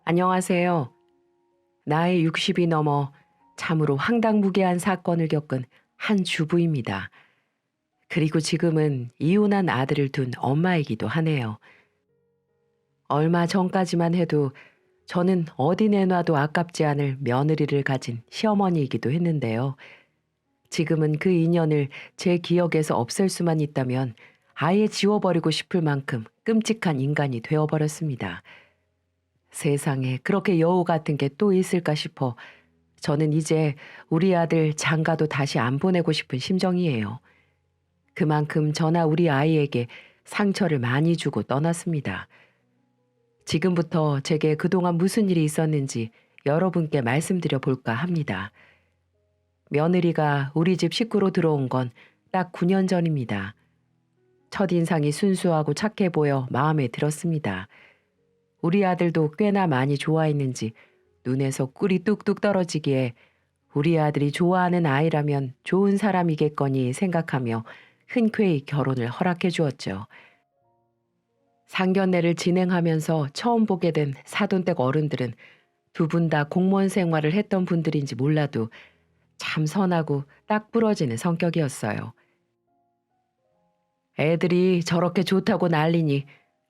안녕하세요. 나이 60이 넘어 참으로 황당무계한 사건을 겪은 한 주부입니다. 그리고 지금은 이혼한 아들을 둔 엄마이기도 하네요. 얼마 전까지만 해도 저는 어디 내놔도 아깝지 않을 며느리를 가진 시어머니이기도 했는데요. 지금은 그 인연을 제 기억에서 없앨 수만 있다면 아예 지워버리고 싶을 만큼 끔찍한 인간이 되어버렸습니다. 세상에 그렇게 여우 같은 게 또 있을까 싶어 저는 이제 우리 아들 장가도 다시 안 보내고 싶은 심정이에요. 그만큼 저나 우리 아이에게 상처를 많이 주고 떠났습니다. 지금부터 제게 그동안 무슨 일이 있었는지 여러분께 말씀드려 볼까 합니다. 며느리가 우리 집 식구로 들어온 건 딱 9년 전입니다. 첫인상이 순수하고 착해 보여 마음에 들었습니다. 우리 아들도 꽤나 많이 좋아했는지 눈에서 꿀이 뚝뚝 떨어지기에 우리 아들이 좋아하는 아이라면 좋은 사람이겠거니 생각하며 흔쾌히 결혼을 허락해 주었죠. 상견례를 진행하면서 처음 보게 된 사돈댁 어른들은 두 분 다 공무원 생활을 했던 분들인지 몰라도 참 선하고 딱 부러지는 성격이었어요. 애들이 저렇게 좋다고 난리니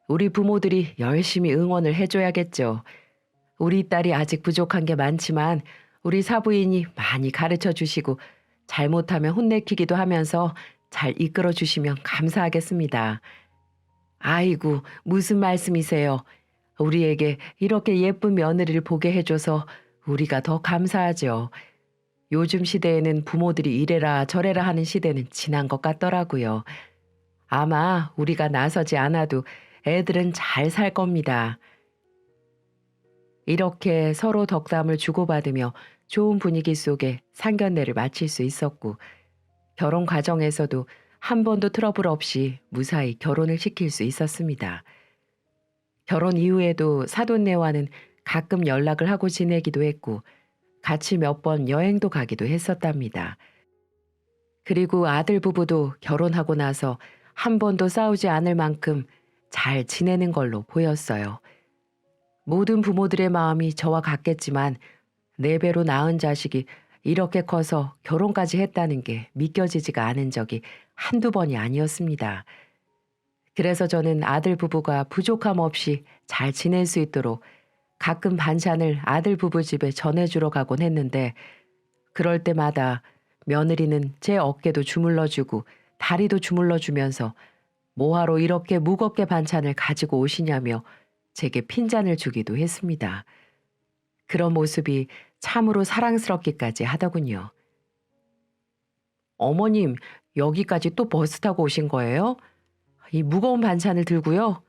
우리 부모들이 열심히 응원을 해줘야겠죠. 우리 딸이 아직 부족한 게 많지만 우리 사부인이 많이 가르쳐 주시고 잘못하면 혼내키기도 하면서 잘 이끌어 주시면 감사하겠습니다. 아이고, 무슨 말씀이세요? 우리에게 이렇게 예쁜 며느리를 보게 해줘서 우리가 더 감사하죠. 요즘 시대에는 부모들이 이래라 저래라 하는 시대는 지난 것 같더라고요. 아마 우리가 나서지 않아도 애들은 잘 살 겁니다. 이렇게 서로 덕담을 주고받으며 좋은 분위기 속에 상견례를 마칠 수 있었고, 결혼 과정에서도 한 번도 트러블 없이 무사히 결혼을 시킬 수 있었습니다. 결혼 이후에도 사돈네와는 가끔 연락을 하고 지내기도 했고, 같이 몇 번 여행도 가기도 했었답니다. 그리고 아들 부부도 결혼하고 나서 한 번도 싸우지 않을 만큼 잘 지내는 걸로 보였어요. 모든 부모들의 마음이 저와 같겠지만 4배로 낳은 자식이 이렇게 커서 결혼까지 했다는 게 믿겨지지가 않은 적이 한두 번이 아니었습니다. 그래서 저는 아들 부부가 부족함 없이 잘 지낼 수 있도록 가끔 반찬을 아들 부부 집에 전해주러 가곤 했는데, 그럴 때마다 며느리는 제 어깨도 주물러주고 다리도 주물러주면서 뭐하러 이렇게 무겁게 반찬을 가지고 오시냐며 제게 핀잔을 주기도 했습니다. 그런 모습이 참으로 사랑스럽기까지 하더군요. 어머님, 여기까지 또 버스 타고 오신 거예요? 이 무거운 반찬을 들고요?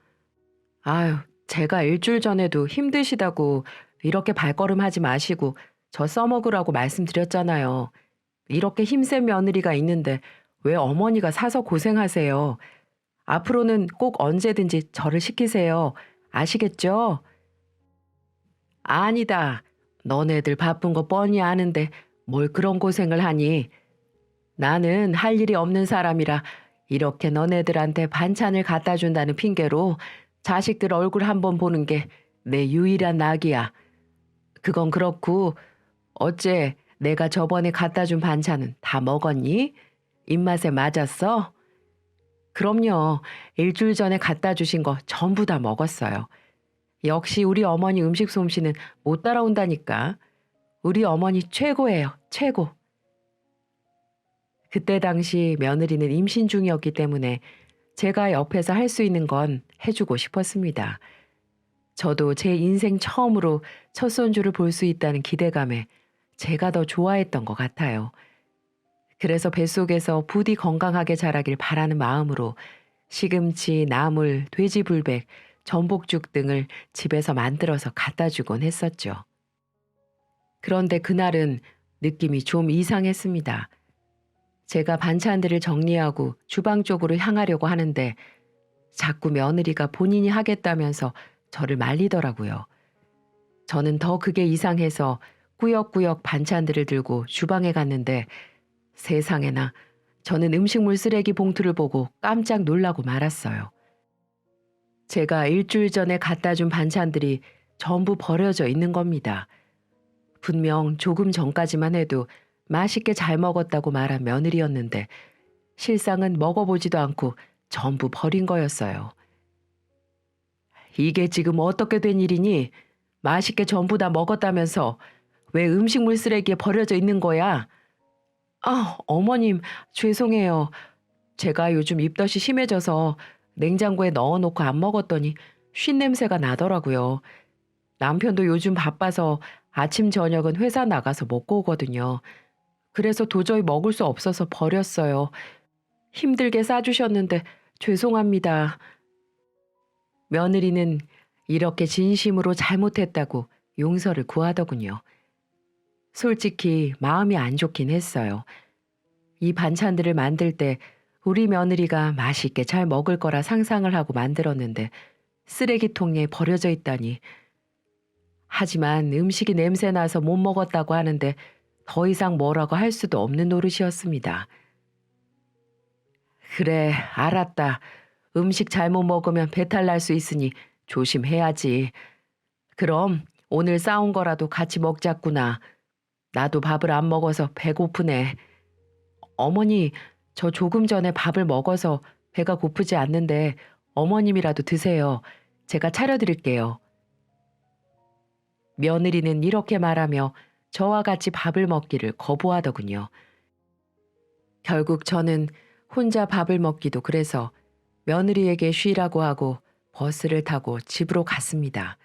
아유, 제가 일주일 전에도 힘드시다고 이렇게 발걸음하지 마시고 저 써먹으라고 말씀드렸잖아요. 이렇게 힘센 며느리가 있는데 왜 어머니가 사서 고생하세요? 앞으로는 꼭 언제든지 저를 시키세요. 아시겠죠? 아니다. 너네들 바쁜 거 뻔히 아는데 뭘 그런 고생을 하니? 나는 할 일이 없는 사람이라 이렇게 너네들한테 반찬을 갖다 준다는 핑계로 자식들 얼굴 한번 보는 게 내 유일한 낙이야. 그건 그렇고 어째 내가 저번에 갖다 준 반찬은 다 먹었니? 입맛에 맞았어? 그럼요. 일주일 전에 갖다 주신 거 전부 다 먹었어요. 역시 우리 어머니 음식 솜씨는 못 따라온다니까. 우리 어머니 최고예요. 최고. 그때 당시 며느리는 임신 중이었기 때문에 제가 옆에서 할 수 있는 건 해주고 싶었습니다. 저도 제 인생 처음으로 첫 손주를 볼 수 있다는 기대감에 제가 더 좋아했던 것 같아요. 그래서 뱃속에서 부디 건강하게 자라길 바라는 마음으로 시금치, 나물, 돼지불백, 전복죽 등을 집에서 만들어서 갖다 주곤 했었죠. 그런데 그날은 느낌이 좀 이상했습니다. 제가 반찬들을 정리하고 주방 쪽으로 향하려고 하는데 자꾸 며느리가 본인이 하겠다면서 저를 말리더라고요. 저는 더 그게 이상해서 꾸역꾸역 반찬들을 들고 주방에 갔는데 세상에나 저는 음식물 쓰레기 봉투를 보고 깜짝 놀라고 말았어요. 제가 일주일 전에 갖다 준 반찬들이 전부 버려져 있는 겁니다. 분명 조금 전까지만 해도 맛있게 잘 먹었다고 말한 며느리였는데 실상은 먹어보지도 않고 전부 버린 거였어요. 이게 지금 어떻게 된 일이니? 맛있게 전부 다 먹었다면서 왜 음식물 쓰레기에 버려져 있는 거야? 아, 어머님, 죄송해요. 제가 요즘 입덧이 심해져서 냉장고에 넣어놓고 안 먹었더니 쉰 냄새가 나더라고요. 남편도 요즘 바빠서 아침 저녁은 회사 나가서 먹고 오거든요. 그래서 도저히 먹을 수 없어서 버렸어요. 힘들게 싸주셨는데 죄송합니다. 며느리는 이렇게 진심으로 잘못했다고 용서를 구하더군요. 솔직히 마음이 안 좋긴 했어요. 이 반찬들을 만들 때 우리 며느리가 맛있게 잘 먹을 거라 상상을 하고 만들었는데 쓰레기통에 버려져 있다니. 하지만 음식이 냄새 나서 못 먹었다고 하는데 더 이상 뭐라고 할 수도 없는 노릇이었습니다. 그래, 알았다. 음식 잘못 먹으면 배탈 날 수 있으니 조심해야지. 그럼 오늘 싸운 거라도 같이 먹자꾸나. 나도 밥을 안 먹어서 배고프네. 어머니, 저 조금 전에 밥을 먹어서 배가 고프지 않는데 어머님이라도 드세요. 제가 차려드릴게요. 며느리는 이렇게 말하며 저와 같이 밥을 먹기를 거부하더군요. 결국 저는 혼자 밥을 먹기도 그래서 며느리에게 쉬라고 하고 버스를 타고 집으로 갔습니다.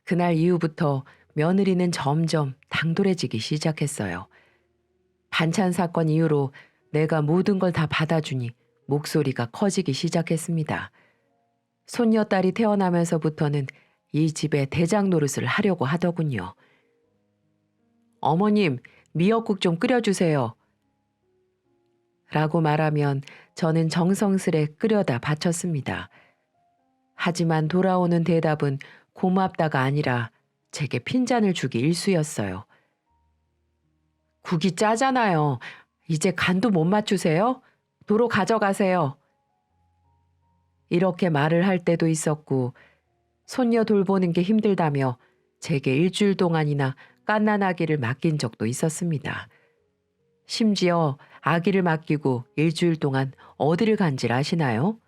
그날 이후부터 며느리는 점점 당돌해지기 시작했어요. 반찬 사건 이후로 내가 모든 걸 다 받아주니 목소리가 커지기 시작했습니다. 손녀딸이 태어나면서부터는 이 집에 대장 노릇을 하려고 하더군요. 어머님, 미역국 좀 끓여주세요. 라고 말하면 저는 정성스레 끓여다 바쳤습니다. 하지만 돌아오는 대답은 고맙다가 아니라 제게 핀잔을 주기 일쑤였어요. 국이 짜잖아요. 이제 간도 못 맞추세요? 도로 가져가세요. 이렇게 말을 할 때도 있었고 손녀 돌보는 게 힘들다며 제게 일주일 동안이나 갓난아기를 맡긴 적도 있었습니다. 심지어 아기를 맡기고 일주일 동안 어디를 간지 아시나요?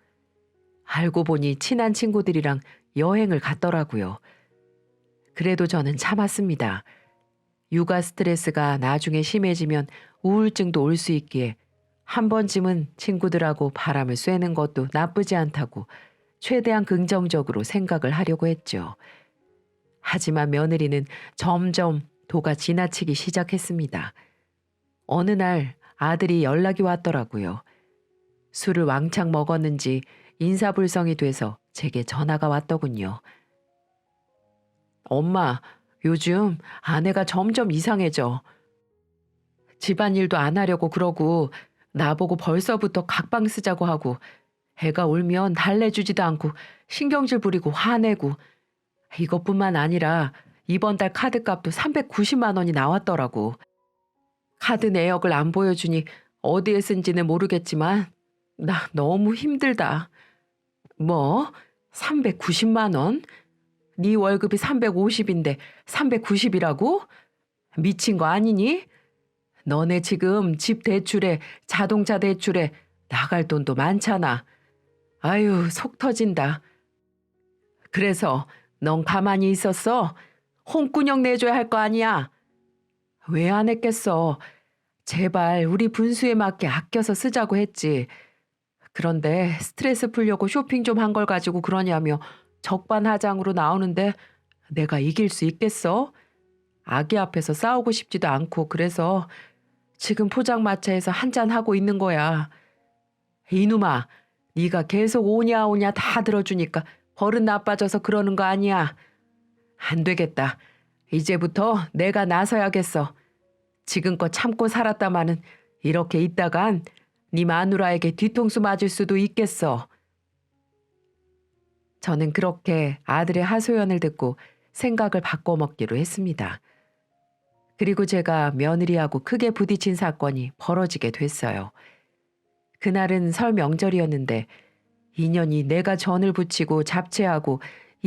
알고 보니 친한 친구들이랑 여행을 갔더라고요. 그래도 저는 참았습니다. 육아 스트레스가 나중에 심해지면 우울증도 올 수 있기에 한 번쯤은 친구들하고 바람을 쐬는 것도 나쁘지 않다고 최대한 긍정적으로 생각을 하려고 했죠. 하지만 며느리는 점점 도가 지나치기 시작했습니다. 어느 날 아들이 연락이 왔더라고요. 술을 왕창 먹었는지 인사불성이 돼서 제게 전화가 왔더군요. 엄마, 요즘 아내가 점점 이상해져. 집안일도 안 하려고 그러고 나보고 벌써부터 각방 쓰자고 하고 애가 울면 달래주지도 않고 신경질 부리고 화내고 이것뿐만 아니라 이번 달 카드값도 390만 원이 나왔더라고. 카드 내역을 안 보여주니 어디에 쓴지는 모르겠지만 나 너무 힘들다. 뭐? 390만 원? 네 월급이 350인데 390이라고? 미친 거 아니니? 너네 지금 집 대출에 자동차 대출에 나갈 돈도 많잖아. 아유, 속 터진다. 그래서 넌 가만히 있었어? 홍군형 내줘야 할 거 아니야? 왜 안 했겠어? 제발 우리 분수에 맞게 아껴서 쓰자고 했지. 그런데 스트레스 풀려고 쇼핑 좀 한 걸 가지고 그러냐며 적반하장으로 나오는데 내가 이길 수 있겠어? 아기 앞에서 싸우고 싶지도 않고 그래서 지금 포장마차에서 한잔하고 있는 거야. 이놈아, 네가 계속 오냐 오냐 다 들어주니까 버릇 나빠져서 그러는 거 아니야. 안 되겠다. 이제부터 내가 나서야겠어. 지금껏 참고 살았다마는 이렇게 있다간 네 마누라에게 뒤통수 맞을 수도 있겠어. 저는 그렇게 아들의 하소연을 듣고 생각을 바꿔먹기로 했습니다. 그리고 제가 며느리하고 크게 부딪힌 사건이 벌어지게 됐어요. 그날은 설 명절이었는데 인연이 내가 전을 부치고 잡채하고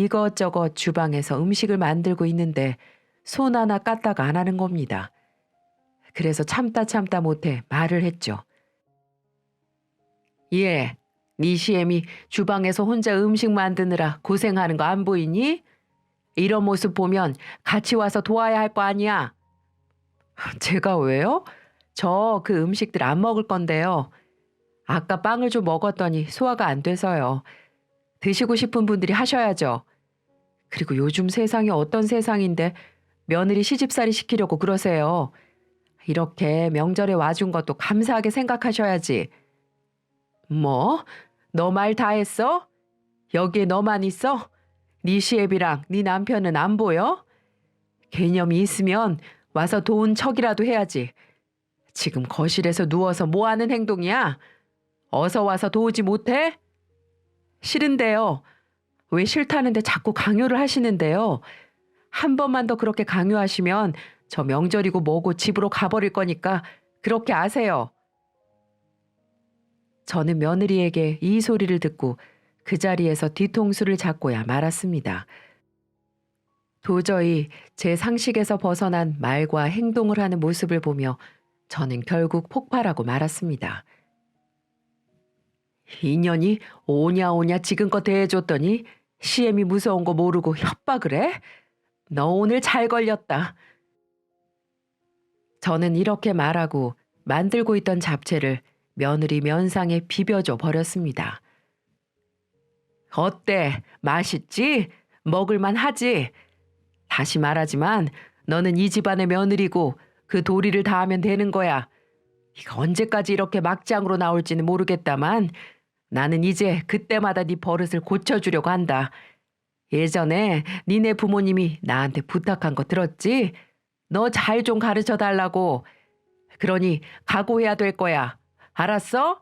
이것저것 주방에서 음식을 만들고 있는데 손 하나 까딱 안 하는 겁니다. 그래서 참다 못해 말을 했죠. 예, 네 시엠이 주방에서 혼자 음식 만드느라 고생하는 거 안 보이니? 이런 모습 보면 같이 와서 도와야 할 거 아니야. 제가 왜요? 저 그 음식들 안 먹을 건데요. 아까 빵을 좀 먹었더니 소화가 안 돼서요. 드시고 싶은 분들이 하셔야죠. 그리고 요즘 세상이 어떤 세상인데 며느리 시집살이 시키려고 그러세요. 이렇게 명절에 와준 것도 감사하게 생각하셔야지. 뭐? 너 말 다 했어? 여기에 너만 있어? 네 시애비랑 네 남편은 안 보여? 개념이 있으면 와서 도운 척이라도 해야지. 지금 거실에서 누워서 뭐 하는 행동이야? 어서 와서 도우지 못해? 싫은데요. 왜 싫다는데 자꾸 강요를 하시는데요. 한 번만 더 그렇게 강요하시면 저 명절이고 뭐고 집으로 가버릴 거니까 그렇게 아세요. 저는 며느리에게 이 소리를 듣고 그 자리에서 뒤통수를 잡고야 말았습니다. 도저히 제 상식에서 벗어난 말과 행동을 하는 모습을 보며 저는 결국 폭발하고 말았습니다. 인연이 오냐 지금껏 대해줬더니 시엠이 무서운 거 모르고 협박을 해? 너 오늘 잘 걸렸다. 저는 이렇게 말하고 만들고 있던 잡채를 며느리 면상에 비벼줘 버렸습니다. 어때? 맛있지? 먹을만 하지? 다시 말하지만 너는 이 집안의 며느리고 그 도리를 다하면 되는 거야. 이거 언제까지 이렇게 막장으로 나올지는 모르겠다만 나는 이제 그때마다 네 버릇을 고쳐주려고 한다. 예전에 니네 부모님이 나한테 부탁한 거 들었지? 너 잘 좀 가르쳐 달라고. 그러니 각오해야 될 거야. 알았어?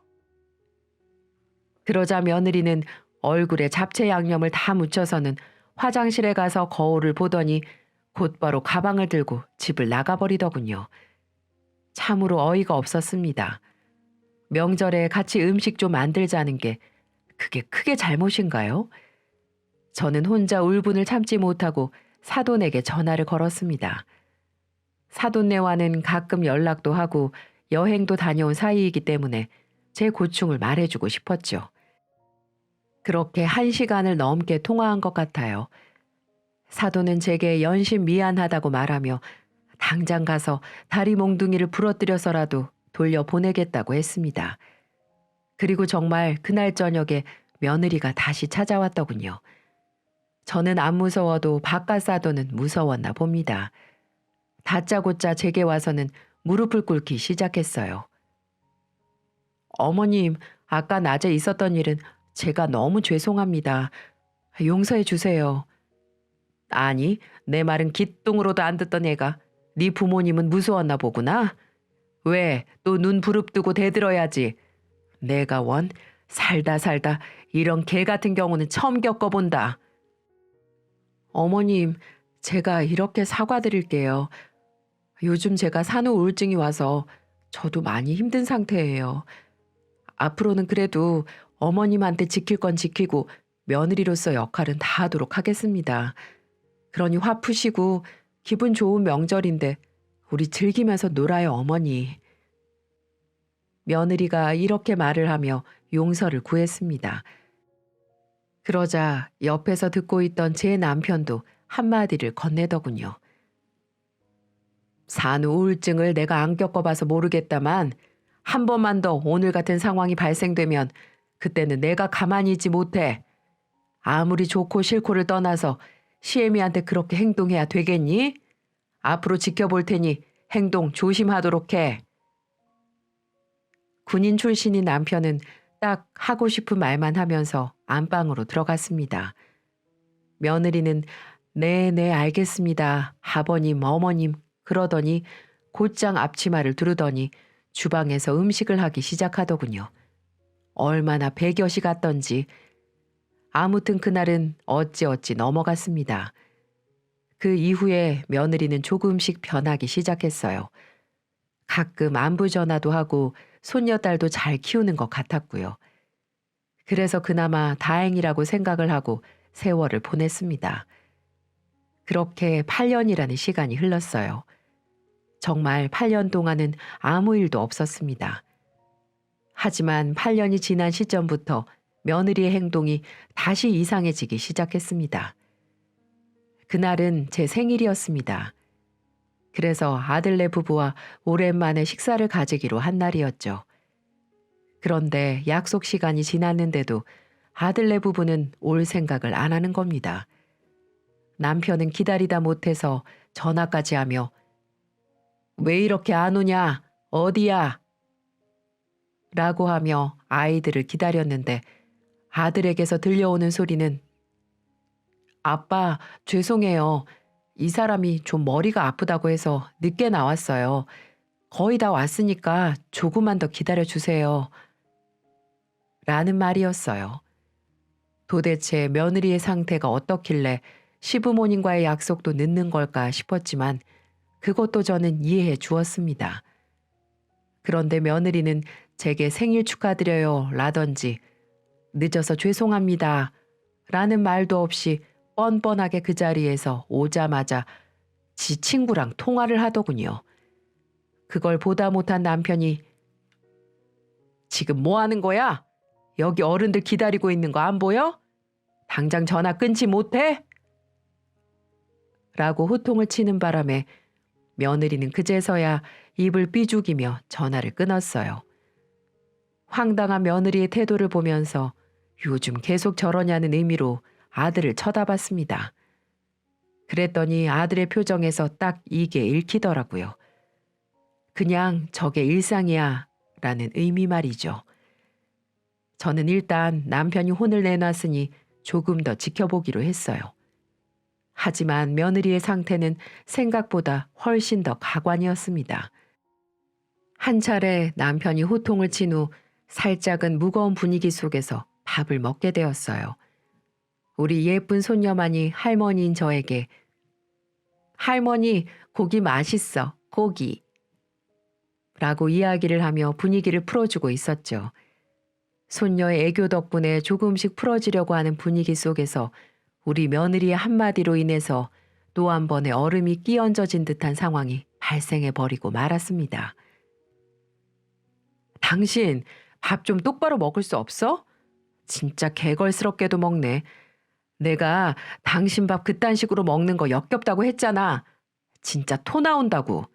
그러자 며느리는 얼굴에 잡채 양념을 다 묻혀서는 화장실에 가서 거울을 보더니 곧바로 가방을 들고 집을 나가버리더군요. 참으로 어이가 없었습니다. 명절에 같이 음식 좀 만들자는 게 그게 크게 잘못인가요? 저는 혼자 울분을 참지 못하고 사돈에게 전화를 걸었습니다. 사돈네와는 가끔 연락도 하고 여행도 다녀온 사이이기 때문에 제 고충을 말해주고 싶었죠. 그렇게 1시간을 넘게 통화한 것 같아요. 사돈은 제게 연신 미안하다고 말하며 당장 가서 다리 몽둥이를 부러뜨려서라도 돌려보내겠다고 했습니다. 그리고 정말 그날 저녁에 며느리가 다시 찾아왔더군요. 저는 안 무서워도 바깥 사돈은 무서웠나 봅니다. 다짜고짜 제게 와서는 무릎을 꿇기 시작했어요. 어머님, 아까 낮에 있었던 일은 제가 너무 죄송합니다. 용서해 주세요. 아니, 내 말은 기뚱으로도 안 듣던 애가 네 부모님은 무서웠나 보구나. 왜 또 눈 부릅뜨고 대들어야지. 내가 원 살다 이런 개 같은 경우는 처음 겪어본다. 어머님, 제가 이렇게 사과드릴게요. 요즘 제가 산후 우울증이 와서 저도 많이 힘든 상태예요. 앞으로는 그래도 어머님한테 지킬 건 지키고 며느리로서 역할은 다 하도록 하겠습니다. 그러니 화 푸시고 기분 좋은 명절인데 우리 즐기면서 놀아요, 어머니. 며느리가 이렇게 말을 하며 용서를 구했습니다. 그러자 옆에서 듣고 있던 제 남편도 한마디를 건네더군요. 산후 우울증을 내가 안 겪어봐서 모르겠다만 한 번만 더 오늘 같은 상황이 발생되면 그때는 내가 가만히 있지 못해. 아무리 좋고 싫고를 떠나서 시애미한테 그렇게 행동해야 되겠니? 앞으로 지켜볼 테니 행동 조심하도록 해. 군인 출신인 남편은 딱 하고 싶은 말만 하면서 안방으로 들어갔습니다. 며느리는 네, 알겠습니다. 아버님, 어머님 그러더니 곧장 앞치마를 두르더니 주방에서 음식을 하기 시작하더군요. 얼마나 배겨시 같던지. 아무튼 그날은 어찌 넘어갔습니다. 그 이후에 며느리는 조금씩 변하기 시작했어요. 가끔 안부 전화도 하고 손녀딸도 잘 키우는 것 같았고요. 그래서 그나마 다행이라고 생각을 하고 세월을 보냈습니다. 그렇게 8년이라는 시간이 흘렀어요. 정말 8년 동안은 아무 일도 없었습니다. 하지만 8년이 지난 시점부터 며느리의 행동이 다시 이상해지기 시작했습니다. 그날은 제 생일이었습니다. 그래서 아들네 부부와 오랜만에 식사를 가지기로 한 날이었죠. 그런데 약속 시간이 지났는데도 아들네 부부는 올 생각을 안 하는 겁니다. 남편은 기다리다 못해서 전화까지 하며 "왜 이렇게 안 오냐? 어디야?" 라고 하며 아이들을 기다렸는데 아들에게서 들려오는 소리는 "아빠, 죄송해요. 이 사람이 좀 머리가 아프다고 해서 늦게 나왔어요. 거의 다 왔으니까 조금만 더 기다려 주세요." 라는 말이었어요. 도대체 며느리의 상태가 어떻길래 시부모님과의 약속도 늦는 걸까 싶었지만 그것도 저는 이해해 주었습니다. 그런데 며느리는 제게 "생일 축하드려요" 라던지 "늦어서 죄송합니다" 라는 말도 없이 뻔뻔하게 그 자리에서 오자마자 지 친구랑 통화를 하더군요. 그걸 보다 못한 남편이 "지금 뭐 하는 거야? 여기 어른들 기다리고 있는 거 안 보여? 당장 전화 끊지 못해?" 라고 호통을 치는 바람에 며느리는 그제서야 입을 삐죽이며 전화를 끊었어요. 황당한 며느리의 태도를 보면서 요즘 계속 저러냐는 의미로 아들을 쳐다봤습니다. 그랬더니 아들의 표정에서 딱 이게 읽히더라고요. 그냥 저게 일상이야 라는 의미 말이죠. 저는 일단 남편이 혼을 내놨으니 조금 더 지켜보기로 했어요. 하지만 며느리의 상태는 생각보다 훨씬 더 가관이었습니다. 한 차례 남편이 호통을 친 후 살짝은 무거운 분위기 속에서 밥을 먹게 되었어요. 우리 예쁜 손녀만이 할머니인 저에게 "할머니, 고기 맛있어, 고기" 라고 이야기를 하며 분위기를 풀어주고 있었죠. 손녀의 애교 덕분에 조금씩 풀어지려고 하는 분위기 속에서 우리 며느리의 한마디로 인해서 또 한 번의 얼음이 끼얹어진 듯한 상황이 발생해 버리고 말았습니다. "당신 밥 좀 똑바로 먹을 수 없어? 진짜 개걸스럽게도 먹네. 내가 당신 밥 그딴 식으로 먹는 거 역겹다고 했잖아. 진짜 토 나온다고."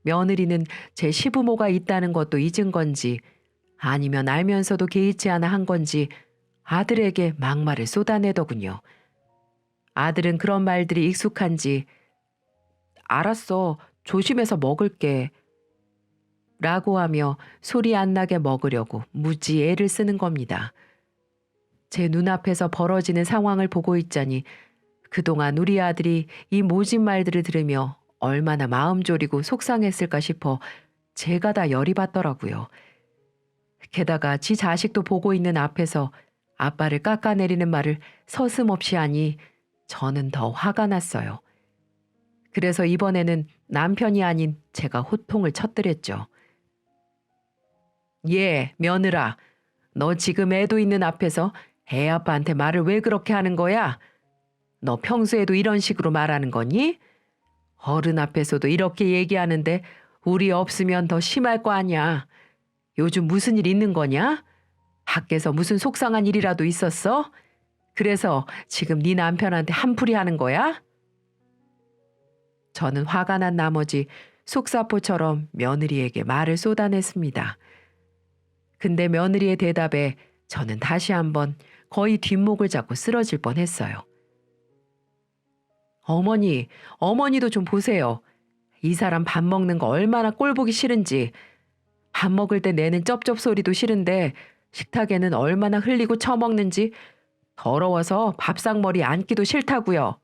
며느리는 제 시부모가 있다는 것도 잊은 건지 아니면 알면서도 개의치 않아 한 건지 아들에게 막말을 쏟아내더군요. 아들은 그런 말들이 익숙한지 "알았어, 조심해서 먹을게" 라고 하며 소리 안 나게 먹으려고 무지 애를 쓰는 겁니다. 제 눈앞에서 벌어지는 상황을 보고 있자니 그동안 우리 아들이 이 모진 말들을 들으며 얼마나 마음 졸이고 속상했을까 싶어 제가 다 열이 받더라고요. 게다가 지 자식도 보고 있는 앞에서 아빠를 깎아내리는 말을 서슴없이 하니 저는 더 화가 났어요. 그래서 이번에는 남편이 아닌 제가 호통을 쳐뜨렸죠. "얘, 며느라, 너 지금 애도 있는 앞에서 애 아빠한테 말을 왜 그렇게 하는 거야? 너 평소에도 이런 식으로 말하는 거니? 어른 앞에서도 이렇게 얘기하는데 우리 없으면 더 심할 거 아니야. 요즘 무슨 일 있는 거냐? 밖에서 무슨 속상한 일이라도 있었어? 그래서 지금 네 남편한테 한풀이 하는 거야?" 저는 화가 난 나머지 속사포처럼 며느리에게 말을 쏟아냈습니다. 근데 며느리의 대답에 저는 다시 한번 거의 뒷목을 잡고 쓰러질 뻔했어요. "어머니, 어머니도 좀 보세요. 이 사람 밥 먹는 거 얼마나 꼴보기 싫은지. 밥 먹을 때 내는 쩝쩝 소리도 싫은데 식탁에는 얼마나 흘리고 처먹는지 더러워서 밥상머리 앉기도 싫다고요."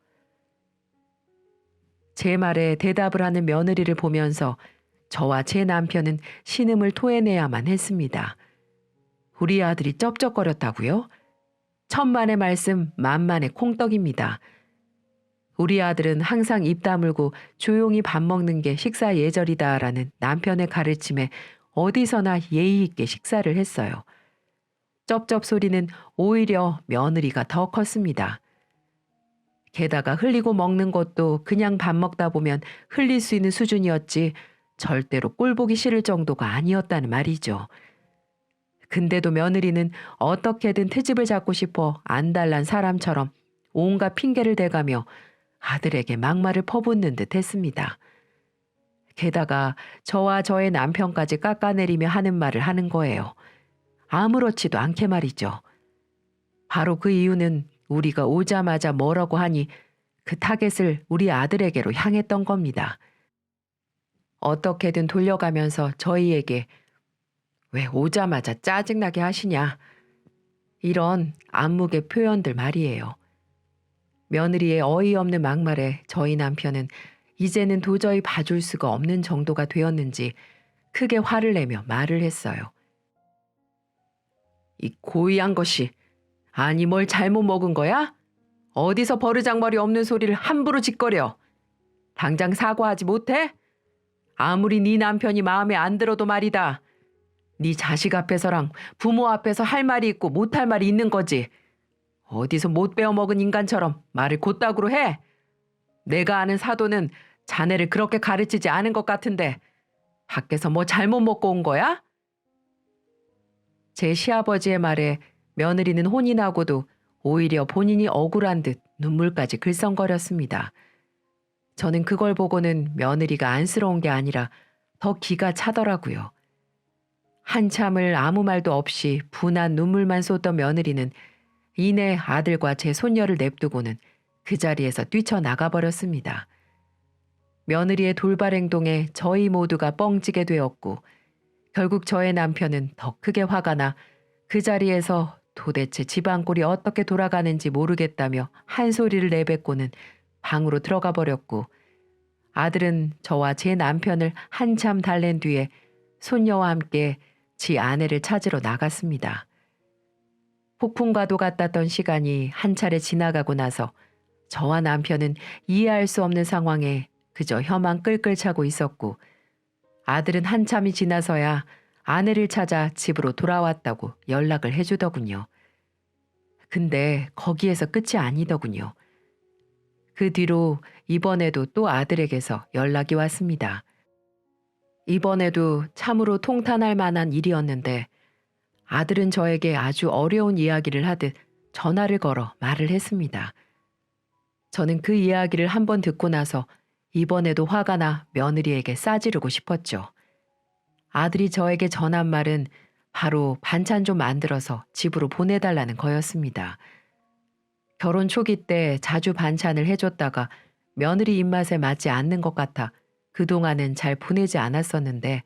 제 말에 대답을 하는 며느리를 보면서 저와 제 남편은 신음을 토해내야만 했습니다. 우리 아들이 쩝쩝거렸다고요? 천만의 말씀 만만의 콩떡입니다. 우리 아들은 항상 입 다물고 조용히 밥 먹는 게 식사 예절이다라는 남편의 가르침에 어디서나 예의 있게 식사를 했어요. 쩝쩝 소리는 오히려 며느리가 더 컸습니다. 게다가 흘리고 먹는 것도 그냥 밥 먹다 보면 흘릴 수 있는 수준이었지 절대로 꼴보기 싫을 정도가 아니었다는 말이죠. 근데도 며느리는 어떻게든 트집을 잡고 싶어 안달난 사람처럼 온갖 핑계를 대가며 아들에게 막말을 퍼붓는 듯 했습니다. 게다가 저와 저의 남편까지 깎아내리며 하는 말을 하는 거예요. 아무렇지도 않게 말이죠. 바로 그 이유는 우리가 오자마자 뭐라고 하니 그 타겟을 우리 아들에게로 향했던 겁니다. 어떻게든 돌려가면서 저희에게 왜 오자마자 짜증나게 하시냐 이런 안목의 표현들 말이에요. 며느리의 어이없는 막말에 저희 남편은 이제는 도저히 봐줄 수가 없는 정도가 되었는지 크게 화를 내며 말을 했어요. 이 고의한 것이 아니 뭘 잘못 먹은 거야? 어디서 버르장머리 없는 소리를 함부로 짓거려. 당장 사과하지 못해? 아무리 네 남편이 마음에 안 들어도 말이다. 네 자식 앞에서랑 부모 앞에서 할 말이 있고 못할 말이 있는 거지. 어디서 못 배워먹은 인간처럼 말을 곧다구로 해. 내가 아는 사도는 자네를 그렇게 가르치지 않은 것 같은데 밖에서 뭐 잘못 먹고 온 거야? 제 시아버지의 말에 며느리는 혼이 나고도 오히려 본인이 억울한 듯 눈물까지 글썽거렸습니다. 저는 그걸 보고는 며느리가 안쓰러운 게 아니라 더 기가 차더라고요. 한참을 아무 말도 없이 분한 눈물만 쏟던 며느리는 이내 아들과 제 손녀를 냅두고는 그 자리에서 뛰쳐나가 버렸습니다. 며느리의 돌발 행동에 저희 모두가 뻥찌게 되었고 결국 저의 남편은 더 크게 화가 나 그 자리에서 도대체 집안 꼴이 어떻게 돌아가는지 모르겠다며 한 소리를 내뱉고는 방으로 들어가 버렸고 아들은 저와 제 남편을 한참 달랜 뒤에 손녀와 함께 지 아내를 찾으러 나갔습니다. 폭풍과도 같았던 시간이 한 차례 지나가고 나서 저와 남편은 이해할 수 없는 상황에 그저 혀만 끌끌 차고 있었고 아들은 한참이 지나서야 아내를 찾아 집으로 돌아왔다고 연락을 해주더군요. 근데 거기에서 끝이 아니더군요. 그 뒤로 이번에도 또 아들에게서 연락이 왔습니다. 이번에도 참으로 통탄할 만한 일이었는데 아들은 저에게 아주 어려운 이야기를 하듯 전화를 걸어 말을 했습니다. 저는 그 이야기를 한번 듣고 나서 이번에도 화가 나 며느리에게 싸지르고 싶었죠. 아들이 저에게 전한 말은 바로 반찬 좀 만들어서 집으로 보내달라는 거였습니다. 결혼 초기 때 자주 반찬을 해줬다가 며느리 입맛에 맞지 않는 것 같아 그동안은 잘 보내지 않았었는데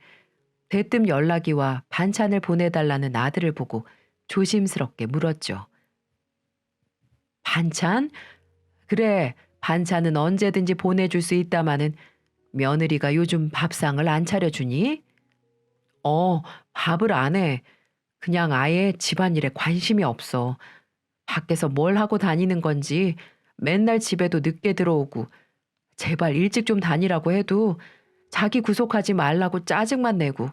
대뜸 연락이 와 반찬을 보내달라는 아들을 보고 조심스럽게 물었죠. 반찬? 그래, 반찬은 언제든지 보내줄 수 있다마는 며느리가 요즘 밥상을 안 차려주니? 밥을 안 해. 그냥 아예 집안일에 관심이 없어. 밖에서 뭘 하고 다니는 건지 맨날 집에도 늦게 들어오고 제발 일찍 좀 다니라고 해도 자기 구속하지 말라고 짜증만 내고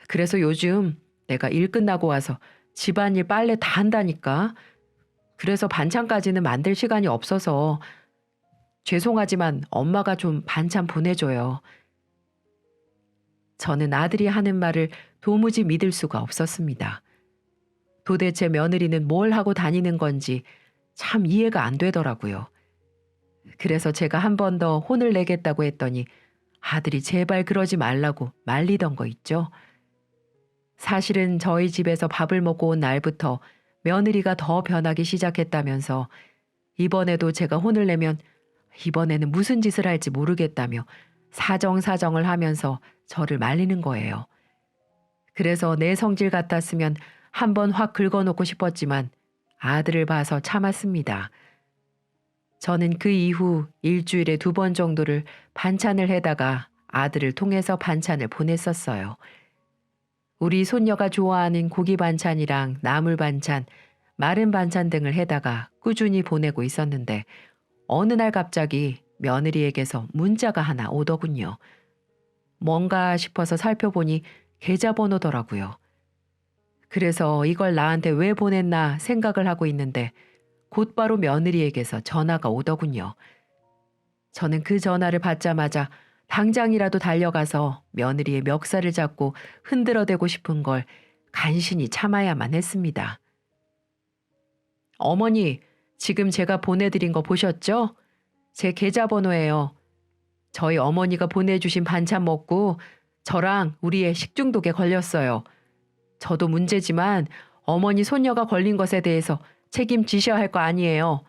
그래서 요즘 내가 일 끝나고 와서 집안일 빨래 다 한다니까. 그래서 반찬까지는 만들 시간이 없어서 죄송하지만 엄마가 좀 반찬 보내줘요. 저는 아들이 하는 말을 도무지 믿을 수가 없었습니다. 도대체 며느리는 뭘 하고 다니는 건지 참 이해가 안 되더라고요. 그래서 제가 한 번 더 혼을 내겠다고 했더니 아들이 제발 그러지 말라고 말리던 거 있죠. 사실은 저희 집에서 밥을 먹고 온 날부터 며느리가 더 변하기 시작했다면서 이번에도 제가 혼을 내면 이번에는 무슨 짓을 할지 모르겠다며 사정사정을 하면서 저를 말리는 거예요. 그래서 내 성질 같았으면 한번 확 긁어놓고 싶었지만 아들을 봐서 참았습니다. 저는 그 이후 일주일에 2번 정도를 반찬을 해다가 아들을 통해서 반찬을 보냈었어요. 우리 손녀가 좋아하는 고기 반찬이랑 나물 반찬, 마른 반찬 등을 해다가 꾸준히 보내고 있었는데 어느 날 갑자기 며느리에게서 문자가 하나 오더군요. 뭔가 싶어서 살펴보니 계좌번호더라고요. 그래서 이걸 나한테 왜 보냈나 생각을 하고 있는데 곧바로 며느리에게서 전화가 오더군요. 저는 그 전화를 받자마자 당장이라도 달려가서 며느리의 멱살을 잡고 흔들어대고 싶은 걸 간신히 참아야만 했습니다. 어머니, 지금 제가 보내드린 거 보셨죠? 제 계좌번호예요. 저희 어머니가 보내주신 반찬 먹고 저랑 우리 애 식중독에 걸렸어요. 저도 문제지만 어머니 손녀가 걸린 것에 대해서 책임지셔야 할 거 아니에요.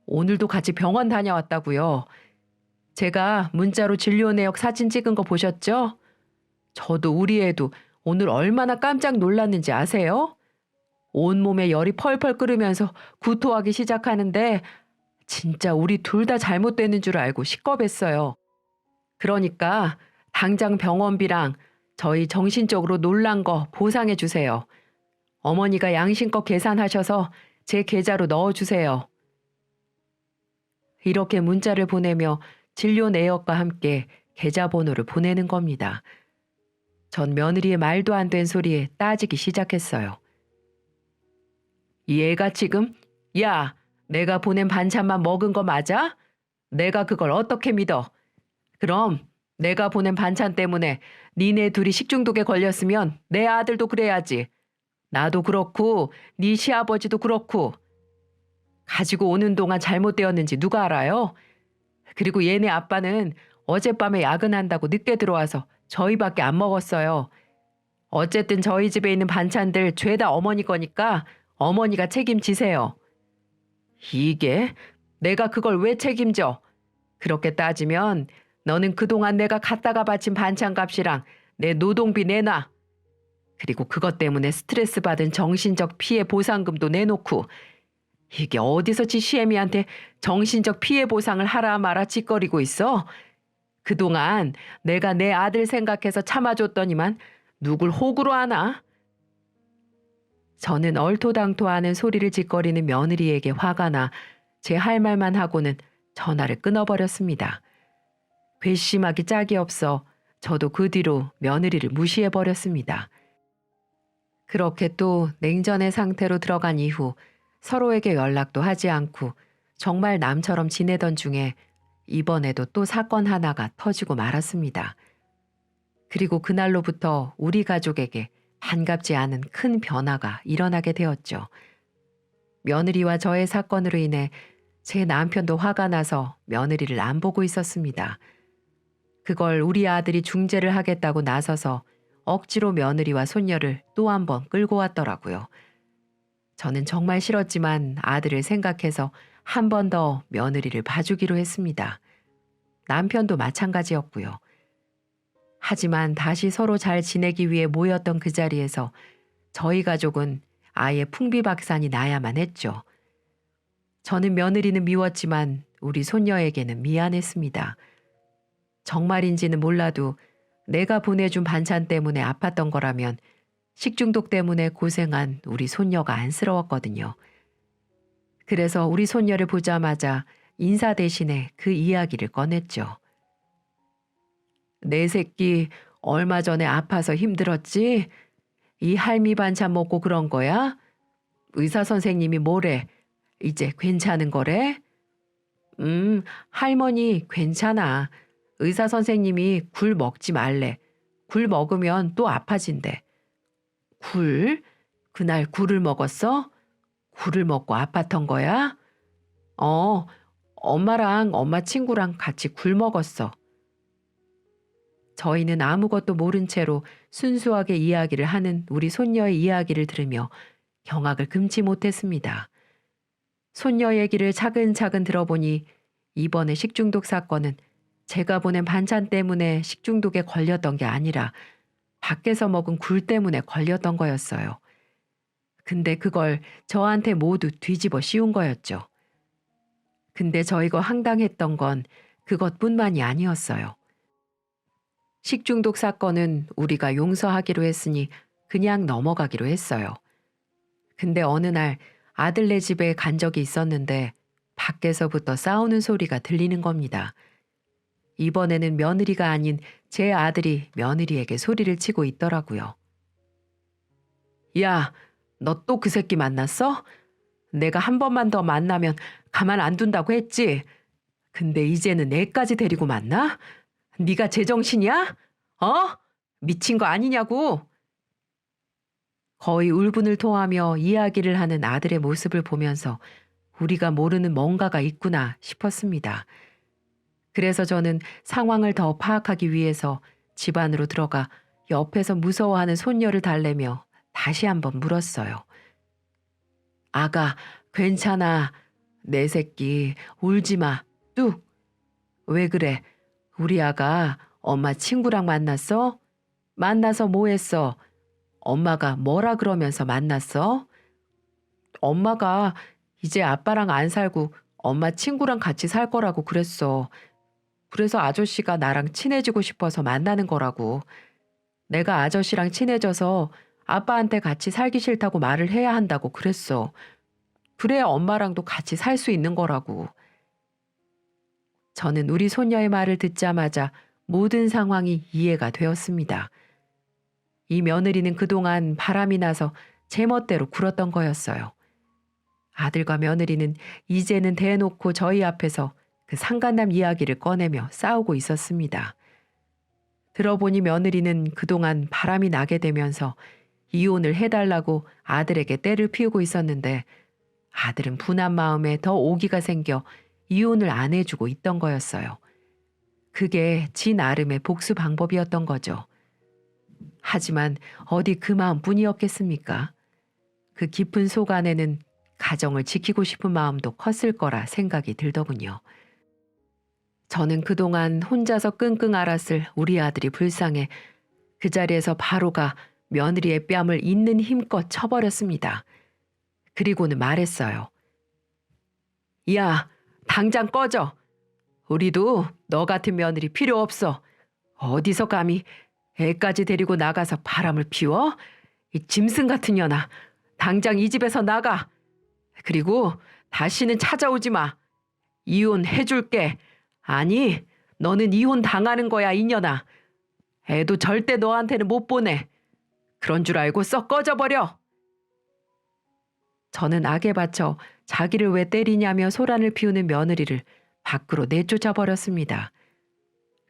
오늘도 같이 병원 다녀왔다고요. 제가 문자로 진료 내역 사진 찍은 거 보셨죠? 저도 우리 애도 오늘 얼마나 깜짝 놀랐는지 아세요? 온몸에 열이 펄펄 끓으면서 구토하기 시작하는데 진짜 우리 둘 다 잘못되는 줄 알고 시겁했어요. 그러니까 당장 병원비랑 저희 정신적으로 놀란 거 보상해 주세요. 어머니가 양심껏 계산하셔서 제 계좌로 넣어주세요. 이렇게 문자를 보내며 진료 내역과 함께 계좌번호를 보내는 겁니다. 전 며느리의 말도 안 된 소리에 따지기 시작했어요. 이 애가 지금 야, 내가 보낸 반찬만 먹은 거 맞아? 내가 그걸 어떻게 믿어? 그럼 내가 보낸 반찬 때문에 니네 둘이 식중독에 걸렸으면 내 아들도 그래야지. 나도 그렇고 네 시아버지도 그렇고. 가지고 오는 동안 잘못되었는지 누가 알아요? 그리고 얘네 아빠는 어젯밤에 야근한다고 늦게 들어와서 저희밖에 안 먹었어요. 어쨌든 저희 집에 있는 반찬들 죄다 어머니 거니까 어머니가 책임지세요. 이게 내가 그걸 왜 책임져? 그렇게 따지면 너는 그동안 내가 갖다가 바친 반찬값이랑 내 노동비 내놔. 그리고 그것 때문에 스트레스 받은 정신적 피해 보상금도 내놓고 이게 어디서 지 시애미한테 정신적 피해 보상을 하라 마라 짓거리고 있어? 그동안 내가 내 아들 생각해서 참아줬더니만 누굴 호구로 하나? 저는 얼토당토하는 소리를 짓거리는 며느리에게 화가 나 제 할 말만 하고는 전화를 끊어버렸습니다. 괘씸하기 짝이 없어 저도 그 뒤로 며느리를 무시해버렸습니다. 그렇게 또 냉전의 상태로 들어간 이후 서로에게 연락도 하지 않고 정말 남처럼 지내던 중에 이번에도 또 사건 하나가 터지고 말았습니다. 그리고 그날로부터 우리 가족에게 반갑지 않은 큰 변화가 일어나게 되었죠. 며느리와 저의 사건으로 인해 제 남편도 화가 나서 며느리를 안 보고 있었습니다. 그걸 우리 아들이 중재를 하겠다고 나서서 억지로 며느리와 손녀를 또 한 번 끌고 왔더라고요. 저는 정말 싫었지만 아들을 생각해서 한 번 더 며느리를 봐주기로 했습니다. 남편도 마찬가지였고요. 하지만 다시 서로 잘 지내기 위해 모였던 그 자리에서 저희 가족은 아예 풍비박산이 나야만 했죠. 저는 며느리는 미웠지만 우리 손녀에게는 미안했습니다. 정말인지는 몰라도 내가 보내준 반찬 때문에 아팠던 거라면 식중독 때문에 고생한 우리 손녀가 안쓰러웠거든요. 그래서 우리 손녀를 보자마자 인사 대신에 그 이야기를 꺼냈죠. 내 새끼 얼마 전에 아파서 힘들었지? 이 할미 반찬 먹고 그런 거야? 의사 선생님이 뭐래? 이제 괜찮은 거래? 할머니 괜찮아. 의사 선생님이 굴 먹지 말래. 굴 먹으면 또 아파진대. 굴? 그날 굴을 먹었어? 굴을 먹고 아팠던 거야? 엄마랑 엄마 친구랑 같이 굴 먹었어. 저희는 아무것도 모른 채로 순수하게 이야기를 하는 우리 손녀의 이야기를 들으며 경악을 금치 못했습니다. 손녀 얘기를 차근차근 들어보니 이번에 식중독 사건은 제가 보낸 반찬 때문에 식중독에 걸렸던 게 아니라 밖에서 먹은 굴 때문에 걸렸던 거였어요. 근데 그걸 저한테 모두 뒤집어 씌운 거였죠. 근데 저희가 황당했던 건 그것뿐만이 아니었어요. 식중독 사건은 우리가 용서하기로 했으니 그냥 넘어가기로 했어요. 근데 어느 날 아들네 집에 간 적이 있었는데 밖에서부터 싸우는 소리가 들리는 겁니다. 이번에는 며느리가 아닌 제 아들이 며느리에게 소리를 치고 있더라고요. 야, 너 또 그 새끼 만났어? 내가 한 번만 더 만나면 가만 안 둔다고 했지. 근데 이제는 애까지 데리고 만나? 네가 제정신이야? 어? 미친 거 아니냐고. 거의 울분을 토하며 이야기를 하는 아들의 모습을 보면서 우리가 모르는 뭔가가 있구나 싶었습니다. 그래서 저는 상황을 더 파악하기 위해서 집 안으로 들어가 옆에서 무서워하는 손녀를 달래며 다시 한번 물었어요. 아가, 괜찮아. 내 새끼, 울지 마. 뚝. 왜 그래? 우리 아가 엄마 친구랑 만났어? 만나서 뭐 했어? 엄마가 뭐라 그러면서 만났어? 엄마가 이제 아빠랑 안 살고 엄마 친구랑 같이 살 거라고 그랬어. 그래서 아저씨가 나랑 친해지고 싶어서 만나는 거라고. 내가 아저씨랑 친해져서 아빠한테 같이 살기 싫다고 말을 해야 한다고 그랬어. 그래야 엄마랑도 같이 살 수 있는 거라고. 저는 우리 손녀의 말을 듣자마자 모든 상황이 이해가 되었습니다. 이 며느리는 그동안 바람이 나서 제멋대로 굴었던 거였어요. 아들과 며느리는 이제는 대놓고 저희 앞에서 그 상간남 이야기를 꺼내며 싸우고 있었습니다. 들어보니 며느리는 그동안 바람이 나게 되면서 이혼을 해달라고 아들에게 떼를 피우고 있었는데 아들은 분한 마음에 더 오기가 생겨 이혼을 안 해주고 있던 거였어요. 그게 지 나름의 복수 방법이었던 거죠. 하지만 어디 그 마음뿐이었겠습니까? 그 깊은 속 안에는 가정을 지키고 싶은 마음도 컸을 거라 생각이 들더군요. 저는 그동안 혼자서 끙끙 앓았을 우리 아들이 불쌍해 그 자리에서 바로 가 며느리의 뺨을 있는 힘껏 쳐버렸습니다. 그리고는 말했어요. 야, 당장 꺼져. 우리도 너 같은 며느리 필요 없어. 어디서 감히 애까지 데리고 나가서 바람을 피워? 이 짐승 같은 년아, 당장 이 집에서 나가. 그리고 다시는 찾아오지 마. 이혼해줄게. 아니, 너는 이혼 당하는 거야, 이년아. 애도 절대 너한테는 못 보내. 그런 줄 알고 썩 꺼져버려. 저는 악에 받쳐 자기를 왜 때리냐며 소란을 피우는 며느리를 밖으로 내쫓아 버렸습니다.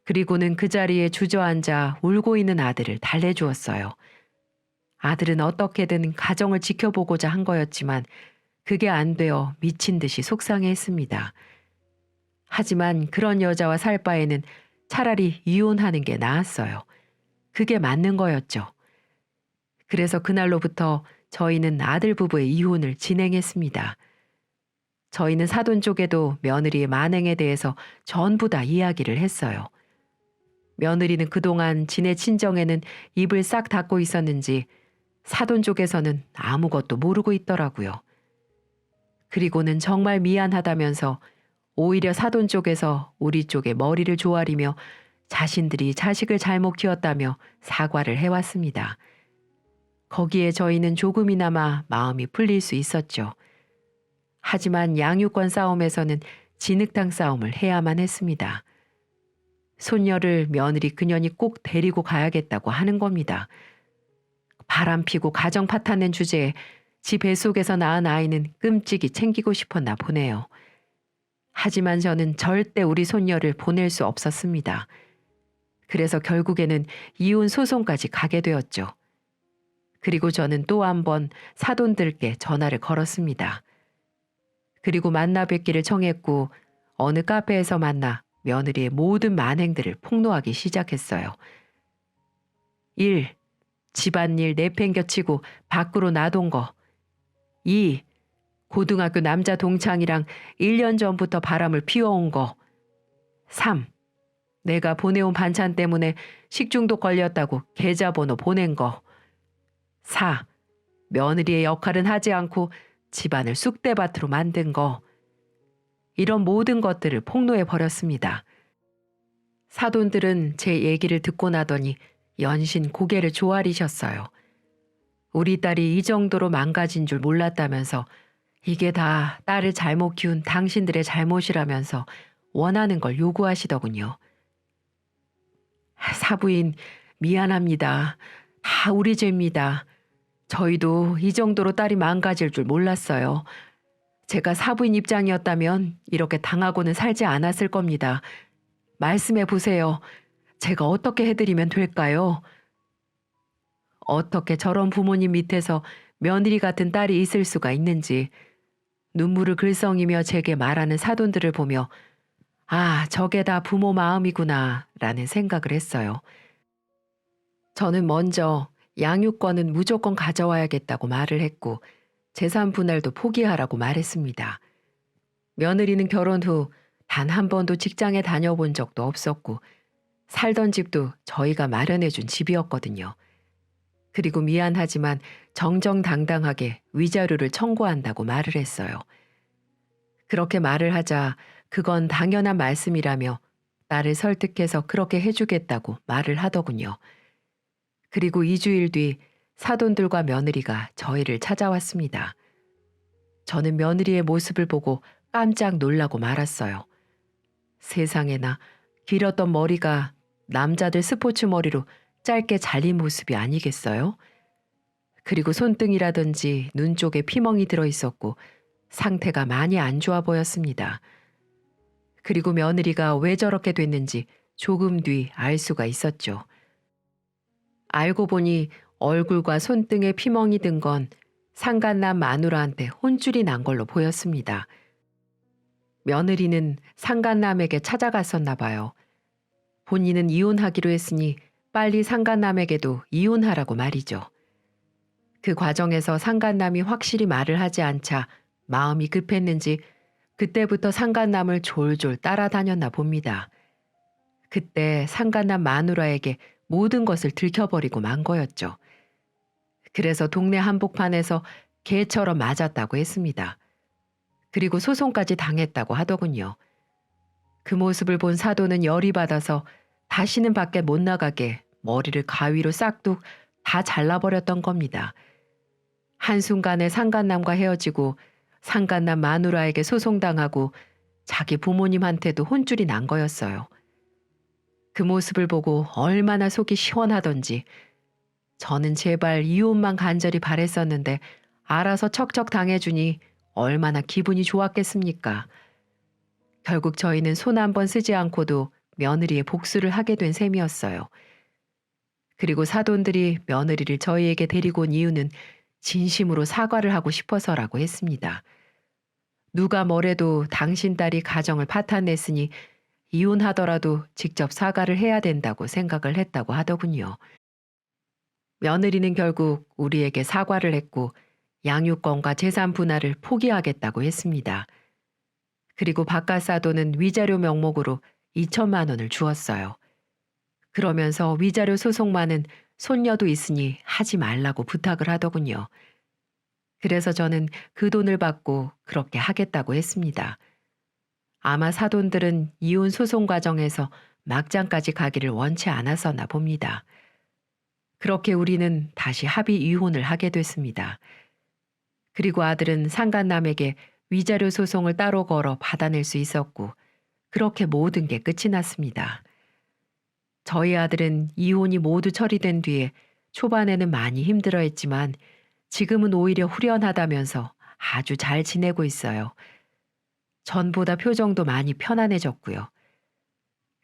그리고는 그 자리에 주저앉아 울고 있는 아들을 달래주었어요. 아들은 어떻게든 가정을 지켜보고자 한 거였지만 그게 안 되어 미친 듯이 속상해했습니다. 하지만 그런 여자와 살 바에는 차라리 이혼하는 게 나았어요. 그게 맞는 거였죠. 그래서 그날로부터 저희는 아들 부부의 이혼을 진행했습니다. 저희는 사돈 쪽에도 며느리의 만행에 대해서 전부 다 이야기를 했어요. 며느리는 그동안 지네 친정에는 입을 싹 닫고 있었는지 사돈 쪽에서는 아무것도 모르고 있더라고요. 그리고는 정말 미안하다면서 오히려 사돈 쪽에서 우리 쪽에 머리를 조아리며 자신들이 자식을 잘못 키웠다며 사과를 해왔습니다. 거기에 저희는 조금이나마 마음이 풀릴 수 있었죠. 하지만 양육권 싸움에서는 진흙탕 싸움을 해야만 했습니다. 손녀를 며느리 그년이 꼭 데리고 가야겠다고 하는 겁니다. 바람피고 가정 파탄낸 주제에 지 뱃속에서 낳은 아이는 끔찍이 챙기고 싶었나 보네요. 하지만 저는 절대 우리 손녀를 보낼 수 없었습니다. 그래서 결국에는 이혼 소송까지 가게 되었죠. 그리고 저는 또 한 번 사돈들께 전화를 걸었습니다. 그리고 만나 뵙기를 청했고 어느 카페에서 만나 며느리의 모든 만행들을 폭로하기 시작했어요. 1. 집안일 내팽겨치고 밖으로 나돈 거. 2. 고등학교 남자 동창이랑 1년 전부터 바람을 피워온 거. 3. 내가 보내온 반찬 때문에 식중독 걸렸다고 계좌번호 보낸 거. 4. 며느리의 역할은 하지 않고 집안을 쑥대밭으로 만든 거. 이런 모든 것들을 폭로해 버렸습니다. 사돈들은 제 얘기를 듣고 나더니 연신 고개를 조아리셨어요. 우리 딸이 이 정도로 망가진 줄 몰랐다면서 이게 다 딸을 잘못 키운 당신들의 잘못이라면서 원하는 걸 요구하시더군요. 사부인 미안합니다. 다 우리 죄입니다. 저희도 이 정도로 딸이 망가질 줄 몰랐어요. 제가 사부인 입장이었다면 이렇게 당하고는 살지 않았을 겁니다. 말씀해 보세요. 제가 어떻게 해드리면 될까요? 어떻게 저런 부모님 밑에서 며느리 같은 딸이 있을 수가 있는지 눈물을 글썽이며 제게 말하는 사돈들을 보며 아, 저게 다 부모 마음이구나 라는 생각을 했어요. 저는 먼저 양육권은 무조건 가져와야겠다고 말을 했고 재산 분할도 포기하라고 말했습니다. 며느리는 결혼 후 단 한 번도 직장에 다녀본 적도 없었고 살던 집도 저희가 마련해 준 집이었거든요. 그리고 미안하지만 정정당당하게 위자료를 청구한다고 말을 했어요. 그렇게 말을 하자 그건 당연한 말씀이라며 나를 설득해서 그렇게 해주겠다고 말을 하더군요. 그리고 2주일 뒤 사돈들과 며느리가 저희를 찾아왔습니다. 저는 며느리의 모습을 보고 깜짝 놀라고 말았어요. 세상에나 길었던 머리가 남자들 스포츠 머리로 짧게 잘린 모습이 아니겠어요? 그리고 손등이라든지 눈 쪽에 피멍이 들어있었고 상태가 많이 안 좋아 보였습니다. 그리고 며느리가 왜 저렇게 됐는지 조금 뒤 알 수가 있었죠. 알고 보니 얼굴과 손등에 피멍이 든 건 상간남 마누라한테 혼쭐이 난 걸로 보였습니다. 며느리는 상간남에게 찾아갔었나 봐요. 본인은 이혼하기로 했으니 빨리 상간남에게도 이혼하라고 말이죠. 그 과정에서 상간남이 확실히 말을 하지 않자 마음이 급했는지 그때부터 상간남을 졸졸 따라다녔나 봅니다. 그때 상간남 마누라에게 모든 것을 들켜버리고 만 거였죠. 그래서 동네 한복판에서 개처럼 맞았다고 했습니다. 그리고 소송까지 당했다고 하더군요. 그 모습을 본 사도는 열이 받아서 다시는 밖에 못 나가게 머리를 가위로 싹둑 다 잘라버렸던 겁니다. 한순간에 상간남과 헤어지고 상간남 마누라에게 소송당하고 자기 부모님한테도 혼쭐이 난 거였어요. 그 모습을 보고 얼마나 속이 시원하던지 저는 제발 이혼만 간절히 바랬었는데 알아서 척척 당해주니 얼마나 기분이 좋았겠습니까. 결국 저희는 손 한 번 쓰지 않고도 며느리의 복수를 하게 된 셈이었어요. 그리고 사돈들이 며느리를 저희에게 데리고 온 이유는 진심으로 사과를 하고 싶어서라고 했습니다. 누가 뭐래도 당신 딸이 가정을 파탄냈으니 이혼하더라도 직접 사과를 해야 된다고 생각을 했다고 하더군요. 며느리는 결국 우리에게 사과를 했고 양육권과 재산 분할을 포기하겠다고 했습니다. 그리고 바깥 사돈은 위자료 명목으로 2천만 원을 주었어요. 그러면서 위자료 소송만은 손녀도 있으니 하지 말라고 부탁을 하더군요. 그래서 저는 그 돈을 받고 그렇게 하겠다고 했습니다. 아마 사돈들은 이혼 소송 과정에서 막장까지 가기를 원치 않았었나 봅니다. 그렇게 우리는 다시 합의 이혼을 하게 됐습니다. 그리고 아들은 상간남에게 위자료 소송을 따로 걸어 받아낼 수 있었고 그렇게 모든 게 끝이 났습니다. 저희 아들은 이혼이 모두 처리된 뒤에 초반에는 많이 힘들어했지만 지금은 오히려 후련하다면서 아주 잘 지내고 있어요. 전보다 표정도 많이 편안해졌고요.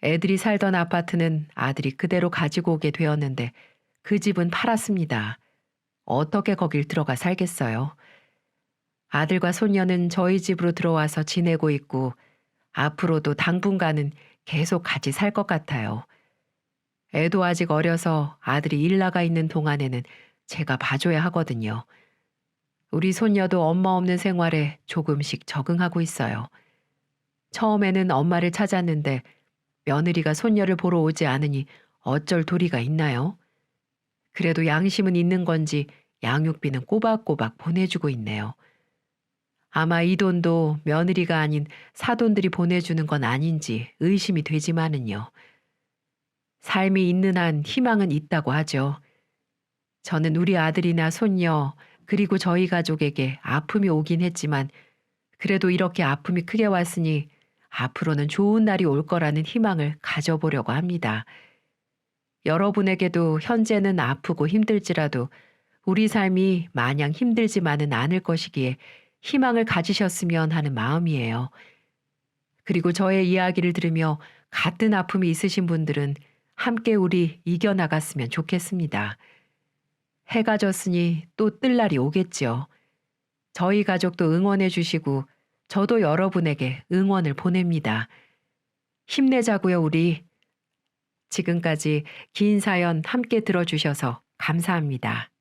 애들이 살던 아파트는 아들이 그대로 가지고 오게 되었는데 그 집은 팔았습니다. 어떻게 거길 들어가 살겠어요? 아들과 손녀는 저희 집으로 들어와서 지내고 있고 앞으로도 당분간은 계속 같이 살 것 같아요. 애도 아직 어려서 아들이 일 나가 있는 동안에는 제가 봐줘야 하거든요. 우리 손녀도 엄마 없는 생활에 조금씩 적응하고 있어요. 처음에는 엄마를 찾았는데 며느리가 손녀를 보러 오지 않으니 어쩔 도리가 있나요? 그래도 양심은 있는 건지 양육비는 꼬박꼬박 보내주고 있네요. 아마 이 돈도 며느리가 아닌 사돈들이 보내주는 건 아닌지 의심이 되지만은요. 삶이 있는 한 희망은 있다고 하죠. 저는 우리 아들이나 손녀 그리고 저희 가족에게 아픔이 오긴 했지만 그래도 이렇게 아픔이 크게 왔으니 앞으로는 좋은 날이 올 거라는 희망을 가져보려고 합니다. 여러분에게도 현재는 아프고 힘들지라도 우리 삶이 마냥 힘들지만은 않을 것이기에 희망을 가지셨으면 하는 마음이에요. 그리고 저의 이야기를 들으며 같은 아픔이 있으신 분들은 함께 우리 이겨나갔으면 좋겠습니다. 해가 졌으니 또 뜰 날이 오겠지요. 저희 가족도 응원해 주시고 저도 여러분에게 응원을 보냅니다. 힘내자고요, 우리. 지금까지 긴 사연 함께 들어주셔서 감사합니다.